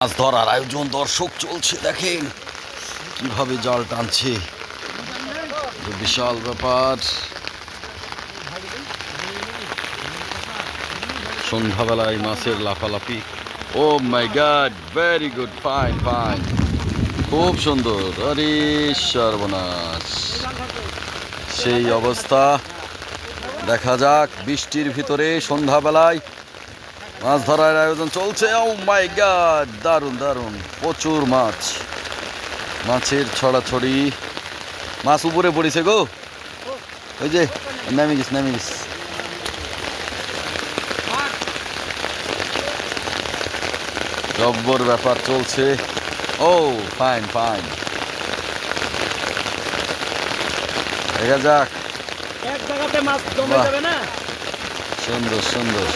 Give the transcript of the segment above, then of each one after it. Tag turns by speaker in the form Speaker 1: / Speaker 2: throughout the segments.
Speaker 1: মাছ ধরার আয়োজন দর্শক চলছে, দেখেন কিভাবে জাল টানছে। বিশাল ব্যাপার। সন্ধ্যাবেলায় মাছের লাফালাফি। Oh my God, very good, fine fine, খুব সুন্দর। আরে সর্বনাশ, সেই অবস্থা। দেখা যাক, বৃষ্টির ভিতরে সন্ধ্যাবেলায় মাছ ধরার আয়োজন চলছে। ও মাই গড, দারুণ দারুণ, প্রচুর মাছ, মাছের ছড়াছড়ি। মাছ উপরে পড়েছে গো, ওই যে নামে গেছে নামে গেছে। জব্বর ব্যাপার চলছে। ও ফাইন ফাইন, দেখা যাক।
Speaker 2: এক জায়গাতে মাছ জমে যাবে না।
Speaker 1: সুন্দর সুন্দর।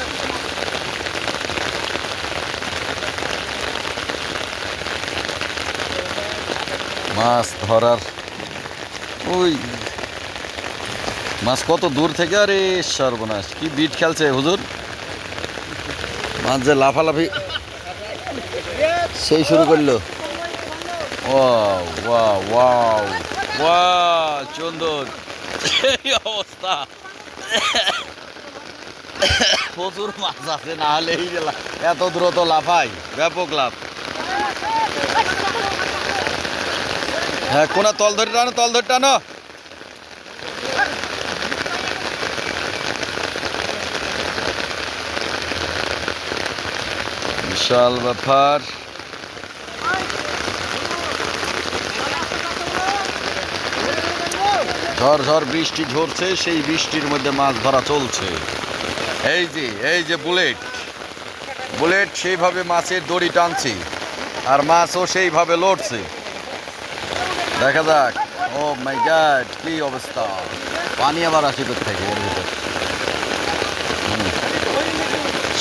Speaker 1: মাছ ধরার ওই মাছ কত দূর থেকে, আরে সর্বনাশ, কি বিট খেলছে হুজুর। মাছ যে লাফালাফি সেই শুরু করলো। ওয়াও ওয়াও ওয়াও ওয়াও, সুন্দর এই অবস্থা। প্রচুর মাছ আছে, না হলে এই যে এত দ্রুত লাফাই, ব্যাপক লাভ। হ্যাঁ, কোনা তল ধরে টানো, তল ধরে টানো। বিশাল ব্যাপার। ঝড় ঝড় বৃষ্টি ঝরছে, সেই বৃষ্টির মধ্যে মাছ ধরা চলছে। এই যে বুলেট বুলেট সেইভাবে মাছের দড়ি টানছে, আর মাছও সেইভাবে লড়ছে। দেখা যাক। ও মাই গড, কি অবস্থা। পানি আবার আসে কোথা থেকে এর ভিতর।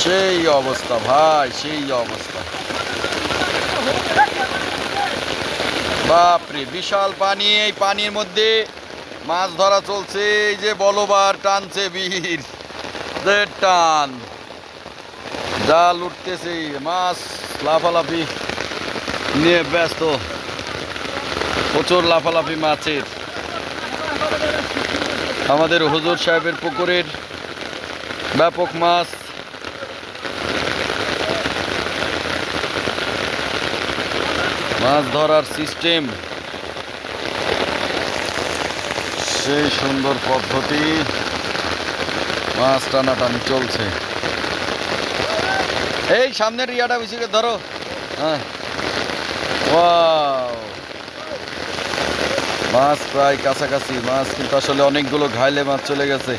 Speaker 1: সেই অবস্থা ভাই, সেই অবস্থা। বাপরে, বিশাল পানি। এই পানির মধ্যে মাছ ধরা চলছে। এই যে বলবার টানছে বীর, টান, জাল উঠতেছে, মাছ লাফালাফি নিয়ে ব্যস্ত। প্রচুর লাফালাফি মাছের। আমাদের হুজুর সাহেবের পুকুরের ব্যাপক মাছ। মাছ ধরার সিস্টেম সেই সুন্দর পদ্ধতি, মাছ টানাটানি চলছে। এই সামনের ইয়াটা বেশি করে ধরো। হ্যাঁ, ওয়াও, মাছ প্রায় কাছাকাছি। মাছ কিন্তু আসলে অনেকগুলো ঘাইলে মাছ চলে গেছে।